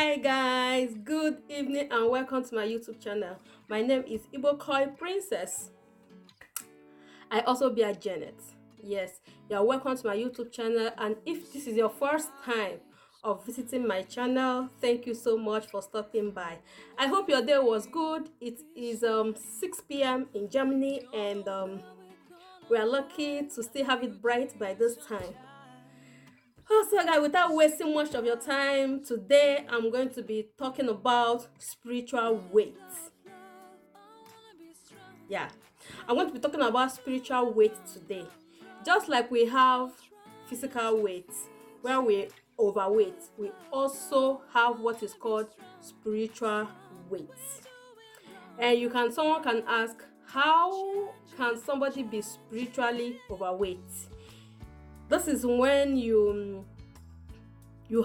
Hi guys, good evening and welcome to my YouTube channel. My name is Igboprincess. I also be a Janet. Yes, you're welcome to my YouTube channel, and if this is your first time of visiting my channel, thank you so much for stopping by. I hope your day was good. It is 6 p.m. in Germany, and we are lucky to still have it bright by this time. So guys, without wasting much of your time, today I'm going to be talking about spiritual weight. Yeah, I'm going to be talking about spiritual weight today. Just like we have physical weight, where we overweight, we also have what is called spiritual weight. And someone can ask, how can somebody be spiritually overweight? This is when you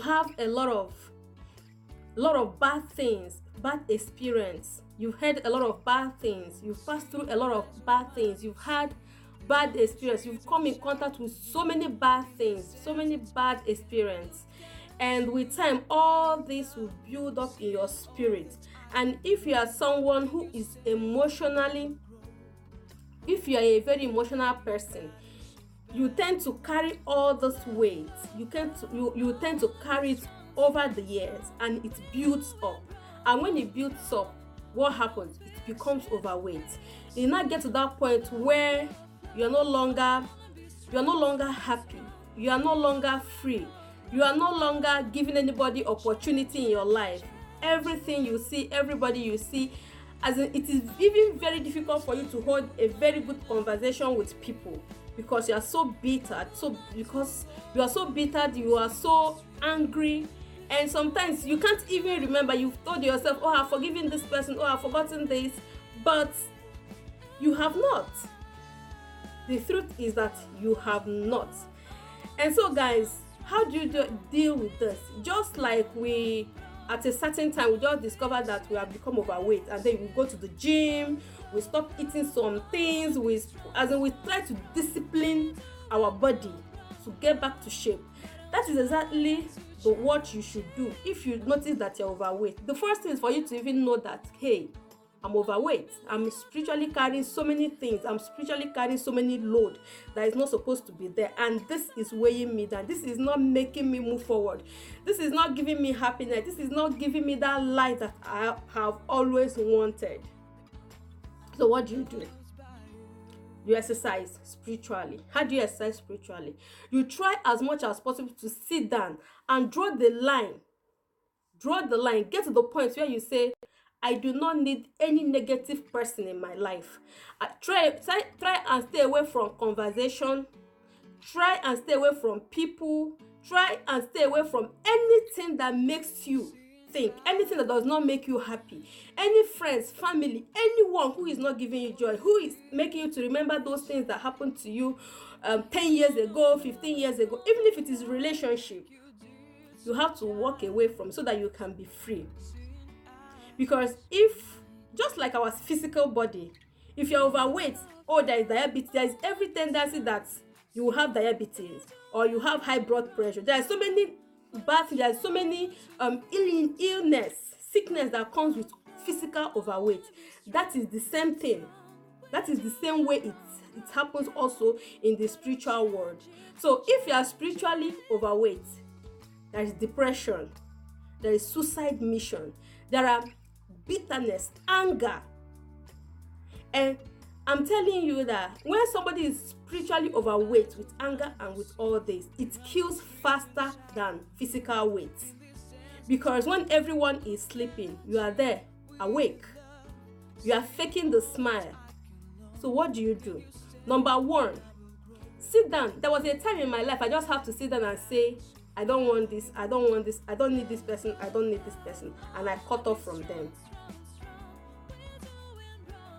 have a lot of bad things, bad experience. You've heard a lot of bad things. You've passed through a lot of bad things. You've had bad experience. You've come in contact with so many bad things, so many bad experience. And with time, all this will build up in your spirit. And if you are someone who is if you are a very emotional person, you tend to carry all this weight. You tend to carry it over the years, and it builds up. And when it builds up, what happens? It becomes overweight. You now get to that point where you are no longer happy. You are no longer free. You are no longer giving anybody opportunity in your life. Everything you see, everybody you see, as in, it is even very difficult for you to hold a very good conversation with people, because you are so bitter. Because you are so bitter, you are so angry, and sometimes you can't even remember. You've told yourself, oh, I've forgiven this person, oh, I've forgotten this, but you have not. The truth is that you have not. And so guys, how do you deal with this? Just like we, at a certain time, we just discover that we have become overweight, and then we go to the gym, we stop eating some things, we try to discipline our body to get back to shape. That is exactly what you should do if you notice that you're overweight. The first thing is for you to even know that, hey, I'm overweight. I'm spiritually carrying so many things. I'm spiritually carrying so many load that is not supposed to be there. And this is weighing me down. This is not making me move forward. This is not giving me happiness. This is not giving me that light that I have always wanted. So what do? You exercise spiritually. How do you exercise spiritually? You try as much as possible to sit down and draw the line. Get to the point where you say, I do not need any negative person in my life. Try and stay away from conversation. Try and stay away from people. Try and stay away from anything that makes you think, anything that does not make you happy. Any friends, family, anyone who is not giving you joy, who is making you to remember those things that happened to you 10 years ago, 15 years ago, even if it is relationship, you have to walk away from, so that you can be free. Because if, just like our physical body, if you're overweight, there is diabetes, there is every tendency that you will have diabetes, or you have high blood pressure. There are so many bad things, there are so many illness, sickness that comes with physical overweight. That is the same thing. That is the same way it happens also in the spiritual world. So if you are spiritually overweight, there is depression, there is suicide mission, there are bitterness, anger. And I'm telling you that when somebody is spiritually overweight with anger and with all this, it kills faster than physical weight. Because when everyone is sleeping, you are there, awake. You are faking the smile. So what do? Number one, sit down. There was a time in my life I just have to sit down and say, I don't want this, I don't want this, I don't need this person, I don't need this person. And I cut off from them.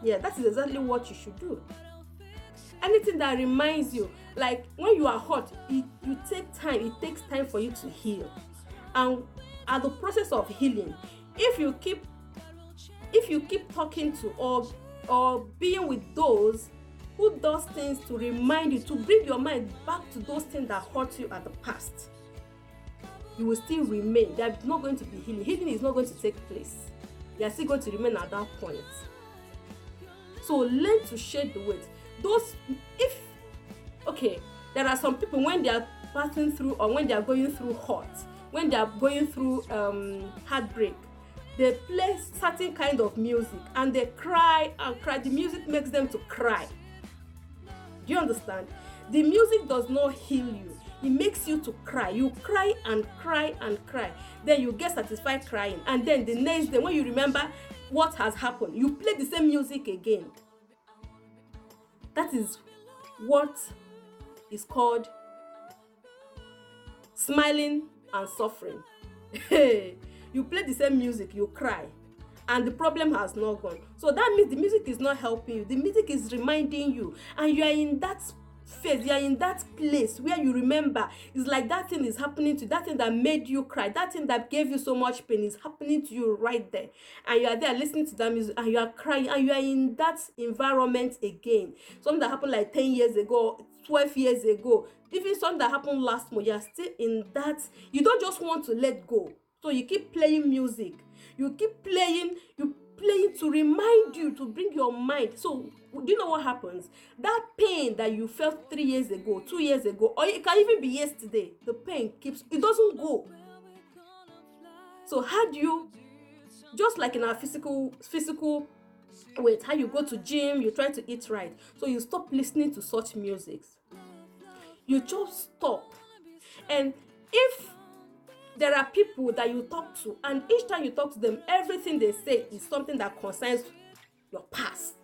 Yeah, that is exactly what you should do. Anything that reminds you, like when you are hot, it takes time for you to heal. And at the process of healing, if you keep talking to or being with those who does things to remind you, to bring your mind back to those things that hurt you at the past, you will still remain. There's not going to be healing. Healing is not going to take place. You are still going to remain at that point. So learn to shed the weight. There are some people, when they are passing through, or when they are going through hurt, when they are going through heartbreak, they play certain kind of music and they cry and cry. The music makes them to cry. Do you understand? The music does not heal you. It makes you to cry. You cry and cry and cry. Then you get satisfied crying. And then the next day, when you remember what has happened, you play the same music again. That is what is called smiling and suffering. You play the same music, you cry, and the problem has not gone. So that means the music is not helping you. The music is reminding you, and you are in that phase, you are in that place where you remember. It's like that thing is happening to you, that thing that made you cry, that thing that gave you so much pain is happening to you right there, and you are there listening to that music and you are crying, and you are in that environment again. Something that happened like 10 years ago, 12 years ago, even something that happened last month, you are still in that. You don't just want to let go, so you keep playing music, you keep playing to remind you, to bring your mind. So do you know what happens? That pain that you felt 3 years ago, 2 years ago, or it can even be yesterday, the pain it doesn't go. So how do you, just like in our physical weight, how you go to gym, you try to eat right, so you stop listening to such musics. You just stop. And if there are people that you talk to, and each time you talk to them, everything they say is something that concerns your past,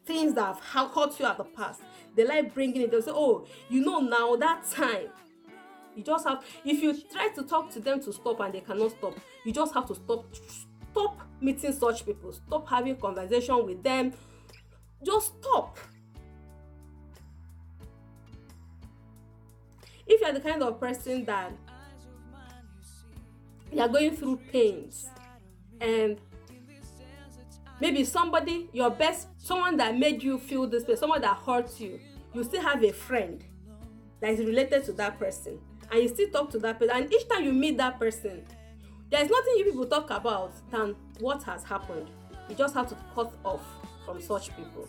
things that have hurt you at the past, they like bringing it. They'll say, oh, now that time. You just have, if you try to talk to them to stop and they cannot stop, you just have to stop meeting such people, stop having conversation with them, just stop. If you're the kind of person that you are going through pains, and maybe somebody, someone that made you feel this way, someone that hurt you, you still have a friend that is related to that person, and you still talk to that person, and each time you meet that person, there's nothing you people talk about than what has happened. You just have to cut off from such people.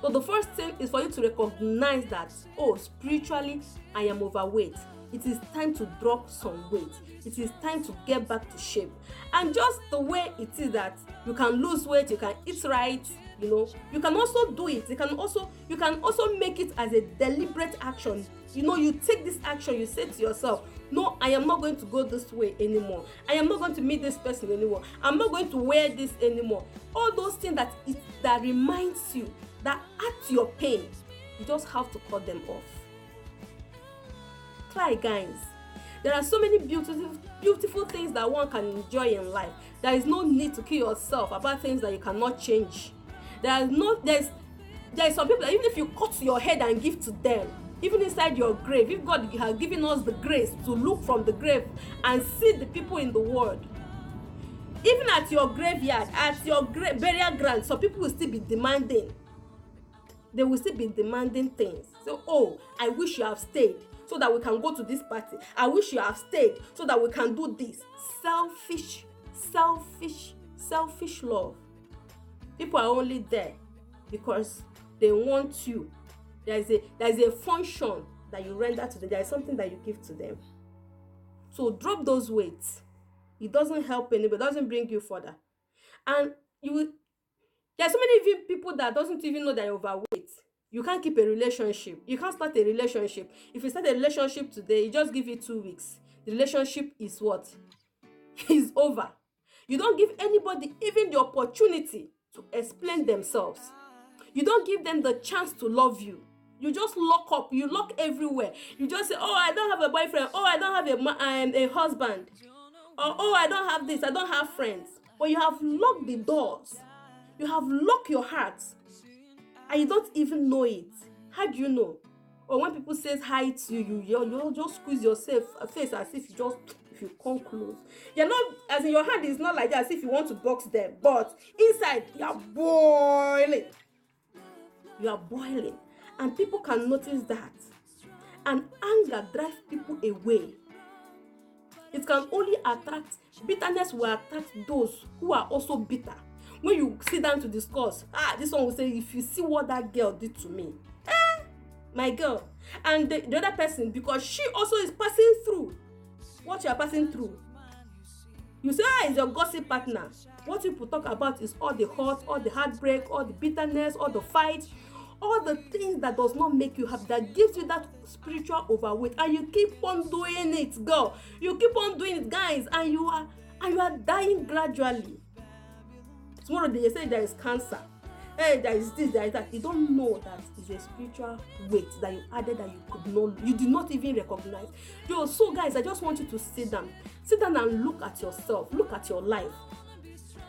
So the first thing is for you to recognize that, spiritually, I am overweight. It is time to drop some weight. It is time to get back to shape. And just the way it is that you can lose weight, you can eat right, you can also do it. You can also make it as a deliberate action. You take this action, you say to yourself, no, I am not going to go this way anymore. I am not going to meet this person anymore. I'm not going to wear this anymore. All those things that reminds you, that add to your pain, you just have to cut them off. Try, guys. There are so many beautiful things that one can enjoy in life. There is no need to kill yourself about things that you cannot change. There's some people that even if you cut your head and give to them, even inside your grave, if God has given us the grace to look from the grave and see the people in the world, even at your graveyard, at your burial ground, some people will still be demanding. They will still be demanding things. So, I wish you have stayed so that we can go to this party. I wish you have stayed so that we can do this. Selfish love. People are only there because they want you. There's a function that you render to them. There is something that you give to them. So drop those weights. It doesn't help anybody. It doesn't bring you further. And there's so many people that doesn't even know they're overweight. You can't keep a relationship. You can't start a relationship. If you start a relationship today, you just give it 2 weeks. The relationship is what? Is over. You don't give anybody even the opportunity to explain themselves. You don't give them the chance to love you. You just lock up. You lock everywhere. You just say, I don't have a boyfriend. I don't have a husband. Or, I don't have this. I don't have friends. But you have locked the doors. You have locked your heart. And you don't even know it. How do you know? Or when people say hi to you, you just squeeze yourself face as if you come close. You're not, as in your hand is not like that, as if you want to box them. But inside, you're boiling. You are boiling. And people can notice that. and anger drives people away. It can only attract, bitterness will attract those who are also bitter. When you sit down to discuss, this one will say, if you see what that girl did to me, my girl. And the other person, because she also is passing through what you are passing through. You say, it's your gossip partner. What people talk about is all the hurt, all the heartbreak, all the bitterness, all the fight, all the things that does not make you happy, that gives you that spiritual overweight, and you keep on doing it, girl. You keep on doing it, guys, and you are dying gradually. Tomorrow they say there is cancer. Hey, there is this, there is that. You don't know that it's a spiritual weight that you added that you did not even recognize. So guys, I just want you to sit down and look at yourself, look at your life.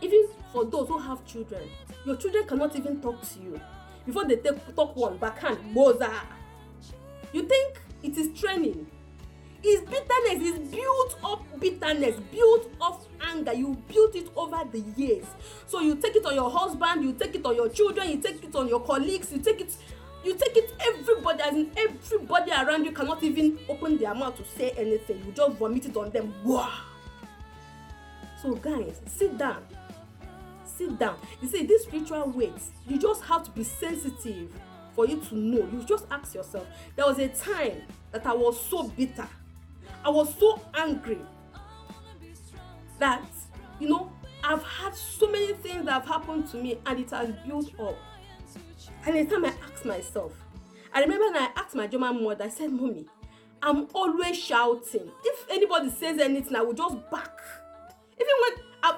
Even for those who have children, your children cannot even talk to you. Before they talk one, backhand, boza. You think it is training? It's bitterness, it's built up bitterness, built up anger. You built it over the years. So you take it on your husband, you take it on your children, you take it on your colleagues, you take it everybody, as in everybody around you cannot even open their mouth to say anything. You just vomit it on them. Wow. So guys, sit down. You see, this spiritual weight, you just have to be sensitive for you to know. You just ask yourself. There was a time that I was so bitter. I was so angry that, I've had so many things that have happened to me, and it has built up. And the time I asked myself, I remember when I asked my German mother, I said, Mommy, I'm always shouting. If anybody says anything, I will just back. Even when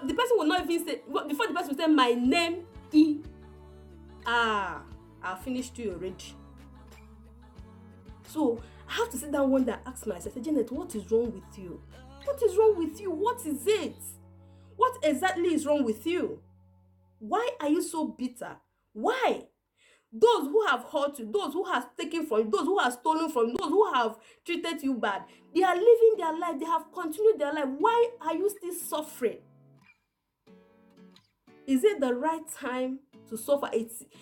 the person will not even say, before the person will say my name, I finished you already. So I have to sit down one day and ask myself, Janet, what is wrong with you? What is wrong with you? What is it? What exactly is wrong with you? Why are you so bitter? Why? Those who have hurt you, those who have taken from you, those who have stolen from you, those who have treated you bad, they are living their life, they have continued their life. Why are you still suffering? Is it the right time to suffer?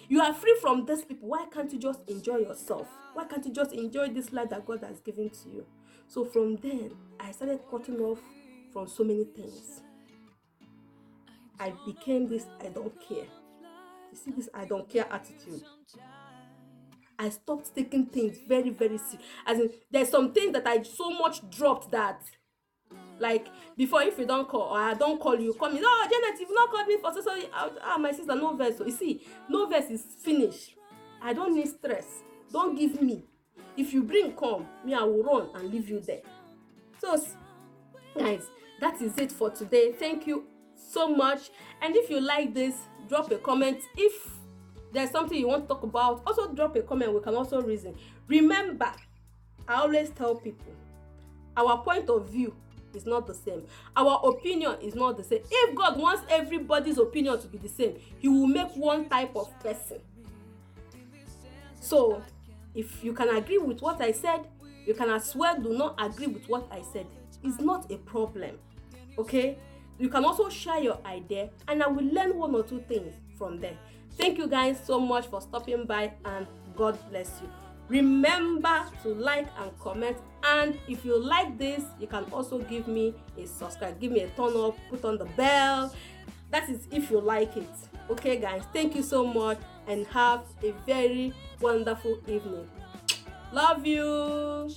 You are free from these people. Why can't you just enjoy yourself? Why can't you just enjoy this life that God has given to you? So from then, I started cutting off from so many things. I became this I don't care. You see this I don't care attitude. I stopped taking things very, very serious. As in, there's some things that I so much dropped that, like, before, if you don't call or I don't call you, call me. No, Janet, you've not called me for so. My sister, no verse. So you see, no verse is finished. I don't need stress. Don't give me. If you bring come, me, I will run and leave you there. So, guys, that is it for today. Thank you so much. And if you like this, drop a comment. If there's something you want to talk about, also drop a comment. We can also reason. Remember, I always tell people, our point of view is not the same. Our opinion is not the same. If God wants everybody's opinion to be the same, He will make one type of person. So, if you can agree with what I said, you can as well do not agree with what I said. It's not a problem. Okay? You can also share your idea, and I will learn one or two things from there. Thank you guys so much for stopping by, and God bless you. Remember to like and comment, and if you like this, you can also give me a subscribe, give me a thumb up, put on the bell. That is if you like it. Okay guys, thank you so much, and have a very wonderful evening. Love you.